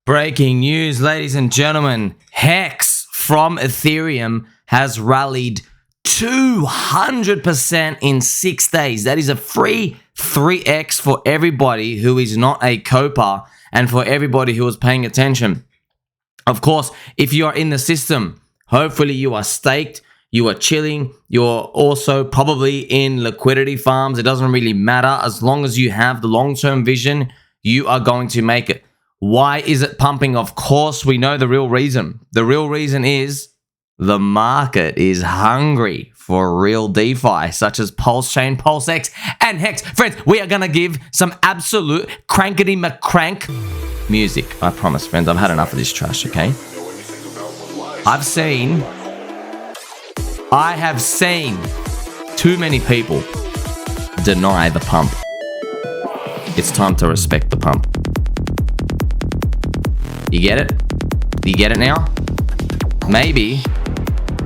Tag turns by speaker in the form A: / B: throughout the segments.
A: Breaking news, ladies and gentlemen. HEX from Ethereum has rallied 200% in 6 days. That is a free 3x for everybody who is not a coper and for everybody who is paying attention. Of course, if you are in the system, hopefully you are staked, you are chilling, you're also probably in liquidity farms. It doesn't really matter. As long as you have the long-term vision, you are going to make it. Why is it pumping? Of course, we know the real reason. The real reason is the market is hungry for real DeFi, such as Pulse Chain, pHEX, and HEX. Friends, we are going to give some absolute crankety-macrank music. I promise, friends. I've had enough of this trash, okay? I have seen too many people deny the pump. It's time to respect the pump. You get it? You get it now? Maybe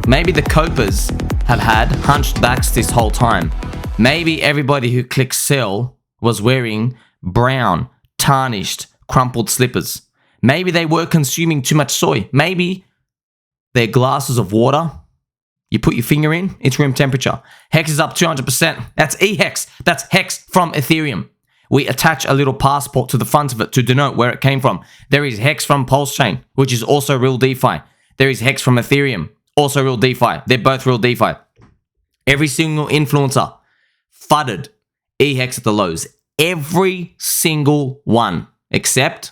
A: the copers have had hunched backs this whole time. Maybe everybody who clicked sell was wearing brown, tarnished, crumpled slippers. Maybe they were consuming too much soy. Maybe their glasses of water, you put your finger in, it's room temperature. HEX is up 200%. That's eHEX. That's HEX from Ethereum. We attach a little passport to the front of it to denote where it came from. There is HEX from Pulse Chain, which is also real DeFi. There is HEX from Ethereum, also real DeFi. They're both real DeFi. Every single influencer fudded eHEX at the lows. Every single one, except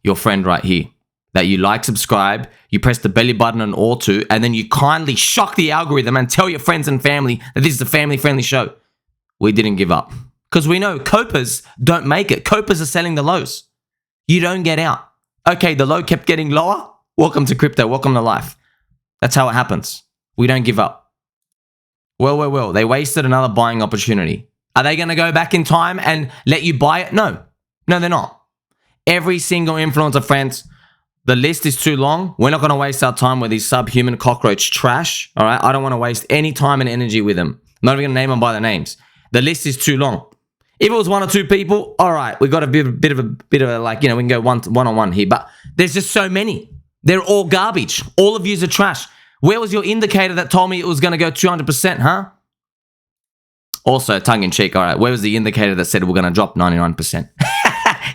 A: your friend right here. That you like, subscribe, you press the belly button on all to, and then you kindly shock the algorithm and tell your friends and family that this is a family-friendly show. We didn't give up. Because we know copers don't make it. Copers are selling the lows. You don't get out. Okay, the low kept getting lower. Welcome to crypto. Welcome to life. That's how it happens. We don't give up. Well. They wasted another buying opportunity. Are they going to go back in time and let you buy it? No, they're not. Every single influencer, friends, the list is too long. We're not going to waste our time with these subhuman cockroach trash. All right, I don't want to waste any time and energy with them. I'm not even going to name them by the names. The list is too long. If it was one or two people, all right, we got a bit of a like, we can go one-on-one here. But there's just so many. They're all garbage. All of yous are trash. Where was your indicator that told me it was going to go 200%, huh? Also, tongue-in-cheek, all right, where was the indicator that said we're going to drop 99%?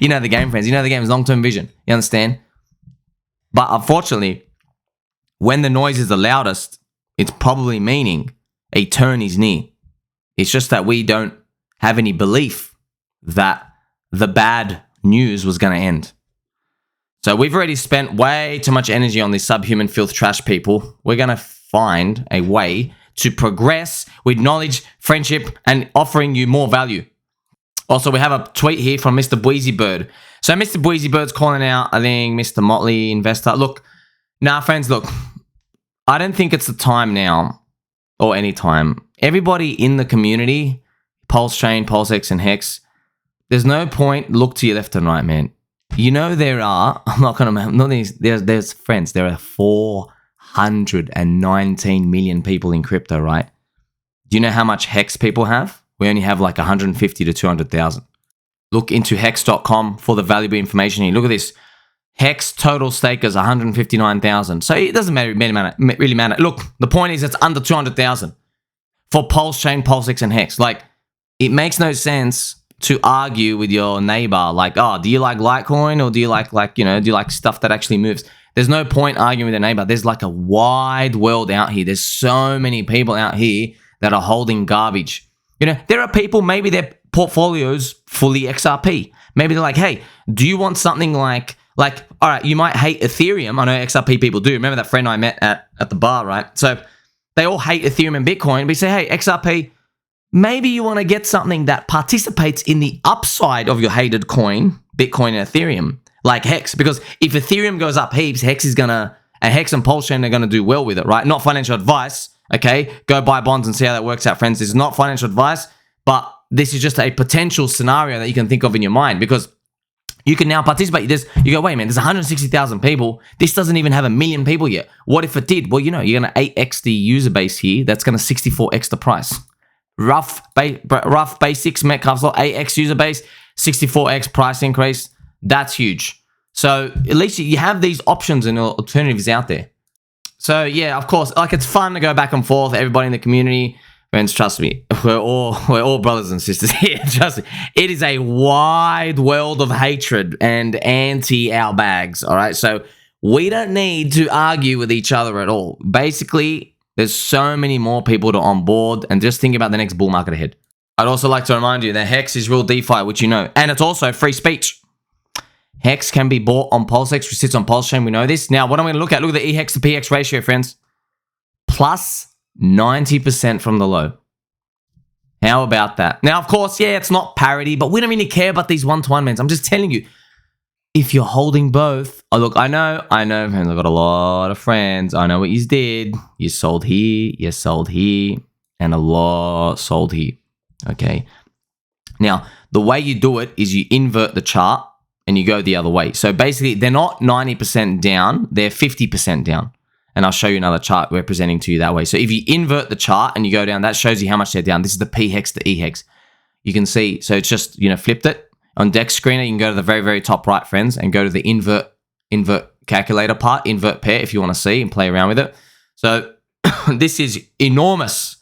A: You know the game, friends. You know the game is long-term vision. You understand? But unfortunately, when the noise is the loudest, it's probably meaning a turn is near. It's just that we don't have any belief that the bad news was going to end. So we've already spent way too much energy on these subhuman filth trash people. We're going to find a way to progress with knowledge, friendship, and offering you more value. Also, we have a tweet here from Mr. Bweezy Bird. So Mr. Bweezy Bird's calling out, I think, Mr. Motley Investor. Look, friends, look, I don't think it's the time now or any time. Everybody in the community, Pulse Chain, pHEX, and HEX, there's no point. Look to your left and right, man. There are, there's friends, there are 419 million people in crypto, right? Do you know how much HEX people have? We only have like 150 to 200,000. Look into hex.com for the valuable information here. Look at this. HEX total stakers 159,000. So it doesn't really matter. Look, the point is it's under 200,000 for Pulse Chain, pHEX, and HEX. Like, it makes no sense to argue with your neighbor. Like, oh, do you like Litecoin or do you like do you like stuff that actually moves? There's no point arguing with your neighbor. There's like a wide world out here. There's so many people out here that are holding garbage. There are people, maybe their portfolio's fully XRP. Maybe they're like, hey, do you want something like, all right, you might hate Ethereum. I know XRP people do. Remember that friend I met at the bar, right? So they all hate Ethereum and Bitcoin. But you say, hey, XRP, maybe you want to get something that participates in the upside of your hated coin, Bitcoin and Ethereum, like HEX. Because if Ethereum goes up heaps, HEX and Pulse Chain are going to do well with it, right? Not financial advice, okay? Go buy bonds and see how that works out, friends. This is not financial advice, but this is just a potential scenario that you can think of in your mind because you can now participate. You go, wait, man, there's 160,000 people. This doesn't even have 1 million people yet. What if it did? Well, you're going to 8x the user base here. That's going to 64x the price. Rough basics, Metcalf's law, 8x user base, 64x price increase. That's huge. So at least you have these options and alternatives out there. So yeah, of course, like it's fun to go back and forth. Everybody in the community, friends, trust me, we're all brothers and sisters here. Trust me, it is a wide world of hatred and anti our bags. All right, so we don't need to argue with each other at all. Basically, there's so many more people to onboard, and just think about the next bull market ahead. I'd also like to remind you that HEX is real DeFi, which you know, and it's also free speech. HEX can be bought on pHEX, which sits on Pulse Chain. We know this. Now, what I'm going to look at the eHEX to pHEX ratio, friends. Plus 90% from the low. How about that? Now, of course, yeah, it's not parity, but we don't really care about these one-to-one mans. I'm just telling you, if you're holding both, oh, look, I know, friends, I've got a lot of friends. I know what you did. You sold here, and a lot sold here. Okay. Now, the way you do it is you invert the chart and you go the other way. So basically, they're not 90% down, they're 50% down. And I'll show you another chart representing to you that way. So if you invert the chart and you go down, that shows you how much they're down. This is the pHEX to eHEX. You can see, so it's just, flipped it. On Dex Screener, you can go to the very, very top right, friends, and go to the invert calculator part, invert pair, if you want to see and play around with it. So this is enormous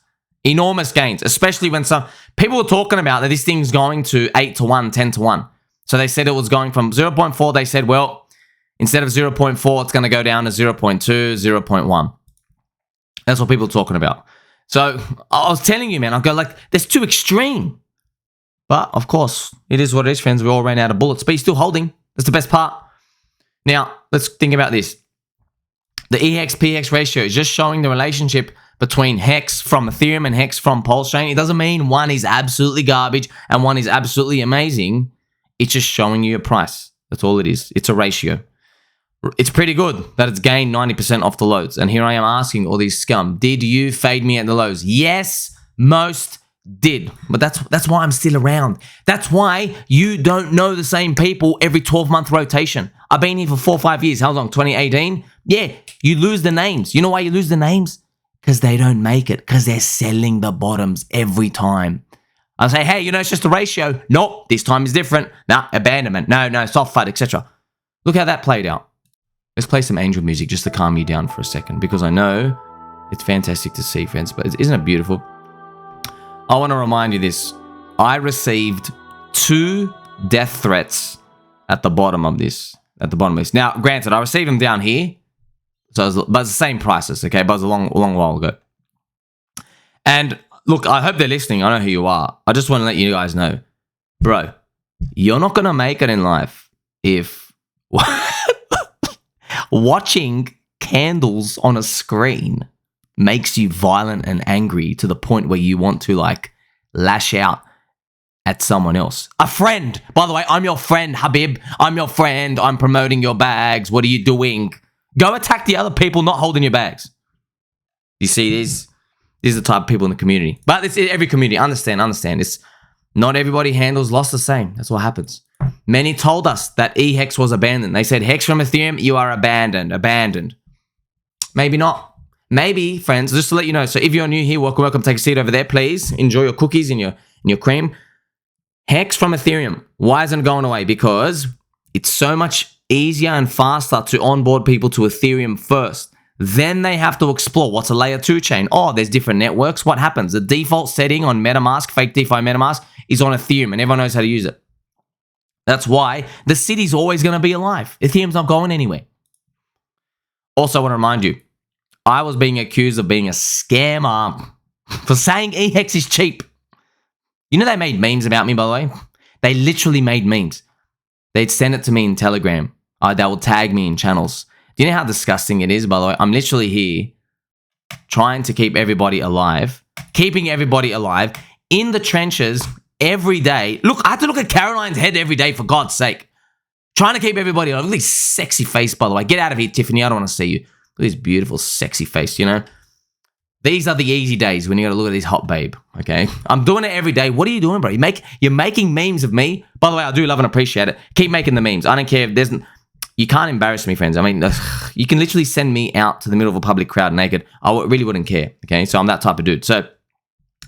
A: gains, especially when some people were talking about that this thing's going to 8 to 1, 10 to 1. So they said it was going from 0.4. They said, well, instead of 0.4, it's going to go down to 0.2, 0.1. That's what people are talking about. So I was telling you, man, I'll go like, that's too extreme. But of course, it is what it is, friends. We all ran out of bullets, but you're still holding. That's the best part. Now, let's think about this. The eHEX pHEX ratio is just showing the relationship between HEX from Ethereum and HEX from Pulse Chain. It doesn't mean one is absolutely garbage and one is absolutely amazing. It's just showing you a price. That's all it is. It's a ratio. It's pretty good that it's gained 90% off the lows. And here I am asking all these scum, did you fade me at the lows? Yes, most did. But that's why I'm still around. That's why you don't know the same people every 12-month rotation. I've been here for 4 or 5 years. How long? 2018? Yeah, you lose the names. You know why you lose the names? Because they don't make it. Because they're selling the bottoms every time. I'll say, hey, it's just a ratio. Nope, this time is different. Nah, abandonment. No, soft FUD, etc. Look how that played out. Let's play some angel music just to calm you down for a second, because I know it's fantastic to see, friends, but isn't it beautiful? I want to remind you this. I received 2 death threats at the bottom of this. Now, granted, I received them down here, but it's the same prices, okay? But it was a long while ago. And look, I hope they're listening. I know who you are. I just want to let you guys know, bro, you're not going to make it in life if watching candles on a screen makes you violent and angry to the point where you want to lash out at someone else. A friend. By the way, I'm your friend, Habib. I'm your friend. I'm promoting your bags. What are you doing? Go attack the other people not holding your bags. You see this? These are the type of people in the community. But it's every community. Understand. It's not everybody handles loss the same. That's what happens. Many told us that eHEX was abandoned. They said, HEX from Ethereum, you are abandoned. Maybe not. Maybe, friends, just to let you know. So if you're new here, welcome. Take a seat over there, please. Enjoy your cookies and your cream. HEX from Ethereum. Why isn't it going away? Because it's so much easier and faster to onboard people to Ethereum first. Then they have to explore what's a layer 2 chain. Oh, there's different networks. What happens? The default setting on MetaMask, fake DeFi MetaMask, is on Ethereum, and everyone knows how to use it. That's why the city's always going to be alive. Ethereum's not going anywhere. Also, I want to remind you, I was being accused of being a scammer for saying eHEX is cheap. You know they made memes about me, by the way? They literally made memes. They'd send it to me in Telegram. They would tag me in channels. Do you know how disgusting it is, by the way? I'm literally here trying to keep everybody alive, keeping everybody alive in the trenches every day. Look, I have to look at Caroline's head every day, for God's sake. Trying to keep everybody alive. Look at this sexy face, by the way. Get out of here, Tiffany. I don't want to see you. Look at this beautiful, sexy face, These are the easy days when you got to look at this hot babe, okay? I'm doing it every day. What are you doing, bro? You're making memes of me. By the way, I do love and appreciate it. Keep making the memes. I don't care if there's... You can't embarrass me, friends. I mean, you can literally send me out to the middle of a public crowd naked. I really wouldn't care, okay? So I'm that type of dude. So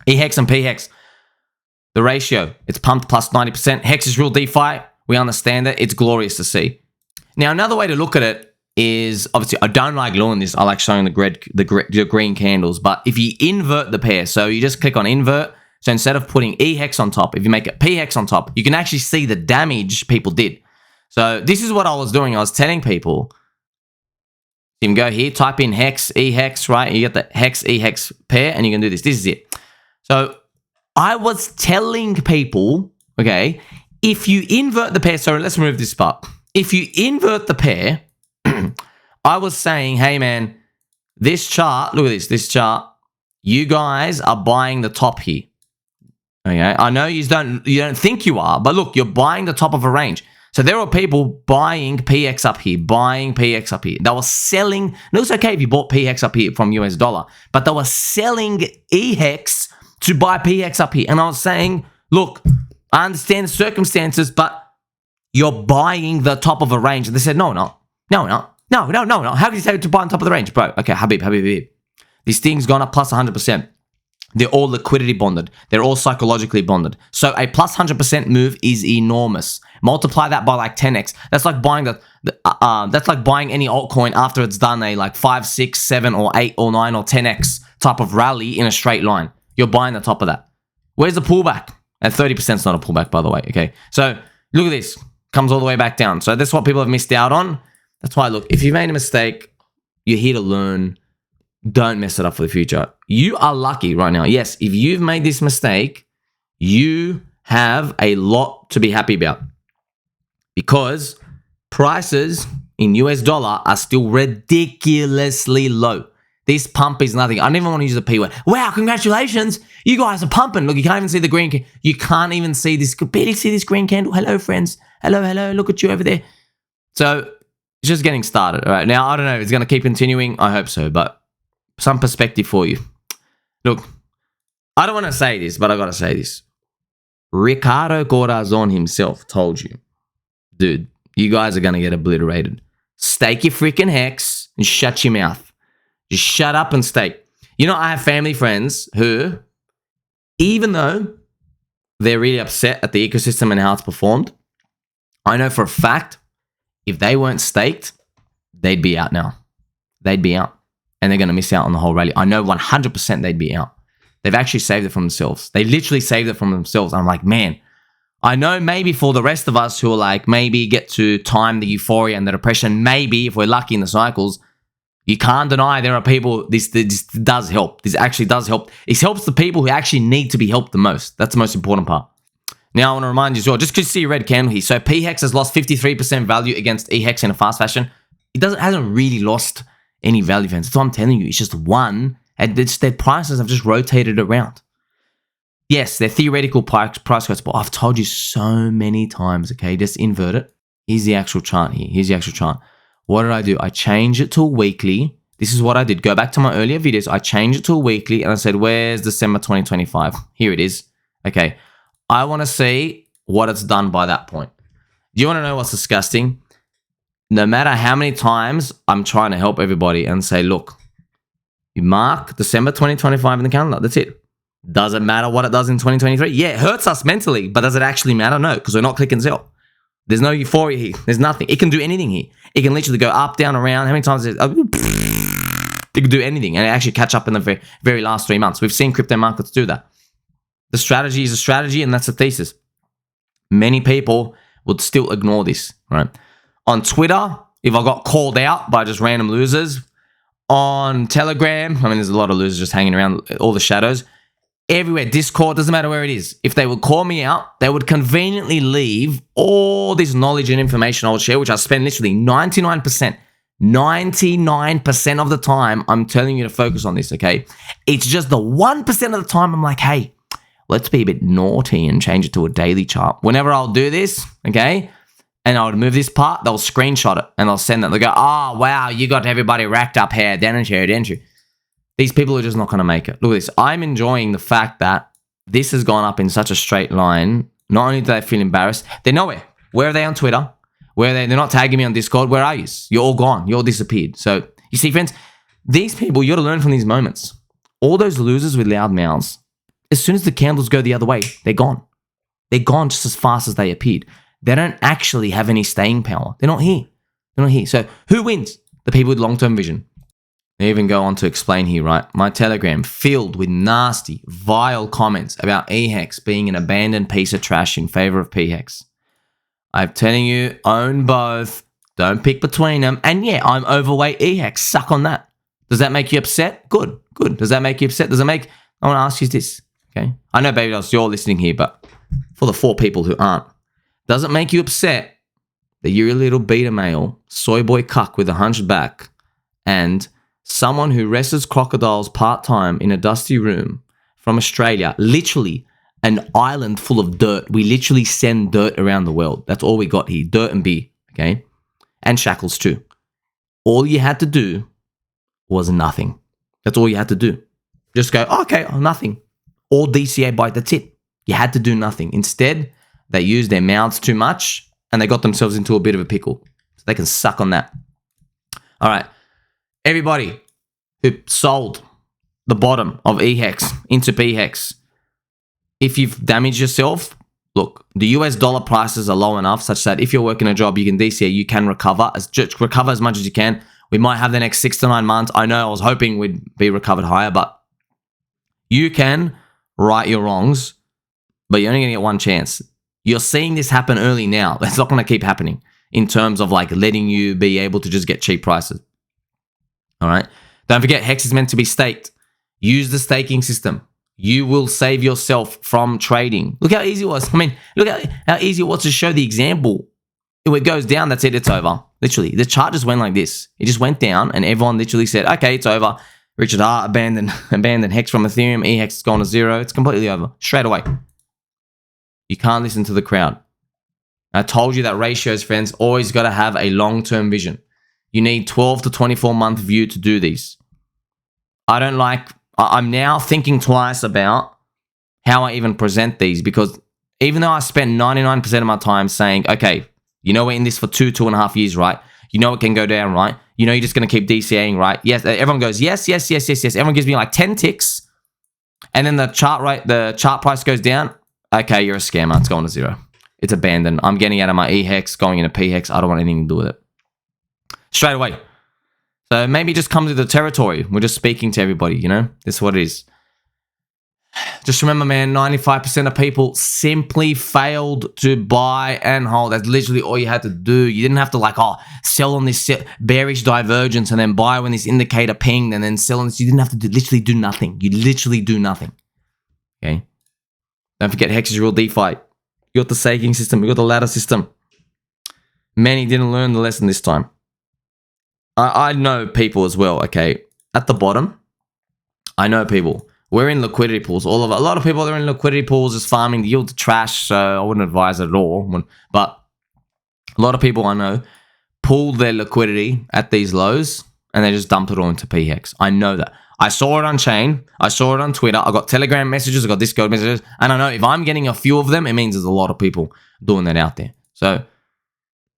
A: eHEX and pHEX, the ratio, it's pumped plus 90%. HEX is real DeFi. We understand it. It's glorious to see. Now, another way to look at it is, obviously, I don't like doing this. I like showing the green candles. But if you invert the pair, so you just click on invert. So instead of putting eHEX on top, if you make it pHEX on top, you can actually see the damage people did. So this is what I was doing. I was telling people, you can go here, type in hex, eHEX, right? You get the hex, eHEX pair, and you can do this. This is it. So I was telling people, okay, if you invert the pair, sorry, let's remove this part. If you invert the pair, I was saying, hey man, this chart, look at this chart, you guys are buying the top here. Okay, I know you don't think you are, but look, you're buying the top of a range. So there are people buying pHEX up here, buying pHEX up here. They were selling, and it was okay if you bought pHEX up here from US dollar, but they were selling eHEX to buy pHEX up here. And I was saying, look, I understand the circumstances, but you're buying the top of a range. And they said, no. How can you say to buy on top of the range? Bro, okay, Habib. This thing's gone up plus 100%. They're all liquidity bonded. They're all psychologically bonded. So a plus 100% move is enormous. Multiply that by like 10x. That's like buying that's like buying any altcoin after it's done a like 5, 6, 7, or 8, or 9, or 10x type of rally in a straight line. You're buying the top of that. Where's the pullback? And 30% is not a pullback, by the way. Okay, so look at this. Comes all the way back down. So that's what people have missed out on. That's why, look, if you made a mistake, you're here to learn. Don't mess it up for the future. You are lucky right now. Yes, if you've made this mistake, you have a lot to be happy about because prices in US dollar are still ridiculously low. This pump is nothing. I don't even want to use the P word. Wow, congratulations. You guys are pumping. Look, you can't even see the green. You can't even see this. Barely see this green candle. Hello, friends. Hello. Look at you over there. So it's just getting started. All right. Now, I don't know. It's going to keep continuing. I hope so. But some perspective for you. Look, I don't want to say this, but I got to say this. Ricardo Corazon himself told you, dude, you guys are going to get obliterated. Stake your freaking hex and shut your mouth. Just shut up and stake. You know, I have family friends who, even though they're really upset at the ecosystem and how it's performed, I know for a fact, if they weren't staked, they'd be out now. They'd be out. And they're going to miss out on the whole rally. I know 100% they'd be out. They've actually saved it from themselves. They literally saved it from themselves. I'm like, man, I know maybe for the rest of us who are like, maybe get to time the euphoria and the depression, maybe if we're lucky in the cycles, you can't deny there are people, this does help. This actually does help. It helps the people who actually need to be helped the most. That's the most important part. Now, I want to remind you as well, just because you see a red candle here. So pHEX has lost 53% value against eHEX in a fast fashion. It hasn't really lost any value, fans. That's what I'm telling you. It's just one, and their prices have just rotated around. Yes, they're theoretical price quotes, but I've told you so many times, okay? Just invert it. Here's the actual chart here. Here's the actual chart. What did I do? I changed it to a weekly. This is what I did. Go back to my earlier videos. I changed it to a weekly, and I said, where's December 2025? Here it is. Okay. I want to see what it's done by that point. Do you want to know what's disgusting? No matter how many times I'm trying to help everybody and say, look, you mark December 2025 in the calendar. That's it. Does it matter what it does in 2023? Yeah, it hurts us mentally, but does it actually matter? No, because we're not clicking sell. There's no euphoria here. There's nothing. It can do anything here. It can literally go up, down, around. How many times? It can do anything and actually catch up in the very, very last 3 months. We've seen crypto markets do that. The strategy is a strategy, and that's the thesis. Many people would still ignore this, right? On Twitter, if I got called out by just random losers, on Telegram, I mean, there's a lot of losers just hanging around, all the shadows. Everywhere, Discord, doesn't matter where it is. If they would call me out, they would conveniently leave all this knowledge and information I would share, which I spend literally 99% of the time, I'm telling you to focus on this, okay? It's just the 1% of the time I'm like, hey, let's be a bit naughty and change it to a daily chart. Whenever I'll do this, okay, and I would move this part, they'll screenshot it and they'll send it. They'll go, oh, wow, you got everybody racked up here, didn't you? These people are just not going to make it. Look at this. I'm enjoying the fact that this has gone up in such a straight line. Not only do they feel embarrassed, they're nowhere. Where are they on Twitter? Where are they? They're not tagging me on Discord. Where are you? You're all gone. You're all disappeared. So you see, friends, these people, you got to learn from these moments. All those losers with loud mouths, as soon as the candles go the other way, they're gone. They're gone just as fast as they appeared. They don't actually have any staying power. They're not here. They're not here. So who wins? The people with long-term vision. They even go on to explain here, right? My Telegram filled with nasty, vile comments about eHEX being an abandoned piece of trash in favor of pHEX. I'm telling you, own both. Don't pick between them. And yeah, I'm overweight eHEX. Suck on that. Does that make you upset? Good, good. Does that make you upset? Does it make... I want to ask you this, okay? I know, baby dolls, you're listening here, but for the 4 people who aren't, does it make you upset that you're a little beta male, soy boy cuck with a hunched back, and someone who wrestles crocodiles part-time in a dusty room from Australia, literally an island full of dirt. We literally send dirt around the world. That's all we got here, dirt and beer, okay? And shackles too. All you had to do was nothing. That's all you had to do. Just go, okay, nothing. Or DCA bite, that's it. You had to do nothing. Instead, they used their mouths too much and they got themselves into a bit of a pickle. So they can suck on that. All right. Everybody who sold the bottom of eHEX into pHEX, if you've damaged yourself, look, the US dollar prices are low enough such that if you're working a job, you can DCA, you can recover as much as you can. We might have the next 6 to 9 months. I know I was hoping we'd be recovered higher, but you can right your wrongs, but you're only going to get one chance. You're seeing this happen early now. It's not going to keep happening in terms of like letting you be able to just get cheap prices. All right. Don't forget, HEX is meant to be staked. Use the staking system. You will save yourself from trading. Look how easy it was. I mean, look how easy it was to show the example. If it goes down, that's it. It's over. Literally, the chart just went like this. It just went down, and everyone literally said, "Okay, it's over." Richard abandoned HEX from Ethereum. eHEX has gone to 0. It's completely over straight away. You can't listen to the crowd. I told you that ratios, friends, always got to have a long-term vision. You need 12 to 24 month view to do these. I'm now thinking twice about how I even present these, because even though I spent 99% of my time saying, okay, you know we're in this for 2.5 years, right? You know it can go down, right? You know you're just going to keep DCAing, right? Yes, everyone goes, yes. Everyone gives me like 10 ticks. And then the chart price goes down. Okay, you're a scammer. It's going to 0. It's abandoned. I'm getting out of my eHEX, going into pHEX. I don't want anything to do with it. Straight away. So maybe just come to the territory. We're just speaking to everybody, you know? This is what it is. Just remember, man, 95% of people simply failed to buy and hold. That's literally all you had to do. You didn't have to sell on this bearish divergence and then buy when this indicator pinged and then sell on this. You didn't have to literally do nothing. You literally do nothing. Okay? Don't forget, HEX is real DeFi. You got the staking system. You got the ladder system. Many didn't learn the lesson this time. I know people as well, okay? At the bottom, I know people. We're in liquidity pools. A lot of people that are in liquidity pools is farming. The yield's trash, so I wouldn't advise it at all. But a lot of people I know pooled their liquidity at these lows and they just dumped it all into pHEX. I know that. I saw it on chain. I saw it on Twitter. I got Telegram messages. I got Discord messages. And I know if I'm getting a few of them, it means there's a lot of people doing that out there. So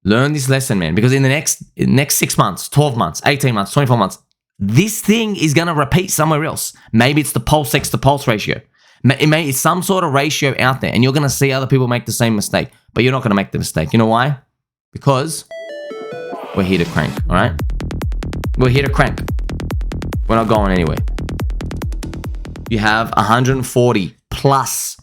A: learn this lesson, man, because in the next 6 months, 12 months, 18 months, 24 months, this thing is going to repeat somewhere else. Maybe it's the pulse-X to pulse ratio. It's some sort of ratio out there, and you're going to see other people make the same mistake, but you're not going to make the mistake. You know why? Because we're here to crank, all right? We're here to crank. We're not going anywhere. You have 140 plus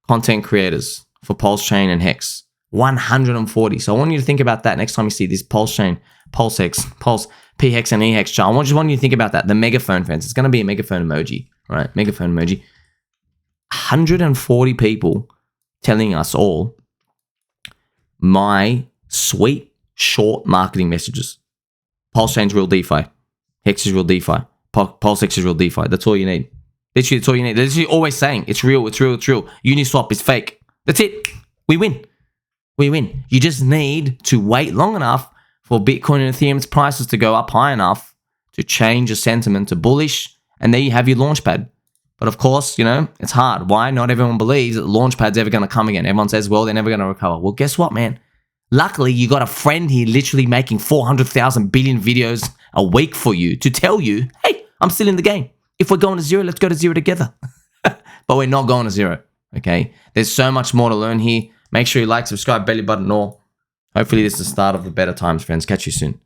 A: content creators for Pulse Chain and HEX. 140. So I want you to think about that next time you see this Pulse Chain, pHEX, Pulse, pHEX, and eHEX chart. I want you to think about that. The megaphone, friends. It's going to be a megaphone emoji, right? Megaphone emoji. 140 people telling us all my sweet, short marketing messages. Pulse Chain's real DeFi. HEX is real DeFi. pulse-X is real DeFi. That's all you need. Literally, that's all you need. They're literally always saying, it's real, it's real, it's real. Uniswap is fake. That's it. We win. We win. You just need to wait long enough for Bitcoin and Ethereum's prices to go up high enough to change your sentiment to bullish, and there you have your launchpad. But of course, you know, it's hard. Why? Not everyone believes that the launchpad's ever going to come again. Everyone says, well, they're never going to recover. Well, guess what, man? Luckily, you got a friend here literally making 400,000 billion videos a week for you to tell you, hey, I'm still in the game. If we're going to zero, let's go to zero together. But we're not going to zero, okay? There's so much more to learn here. Make sure you like, subscribe, belly button, all. Hopefully this is the start of the better times, friends. Catch you soon.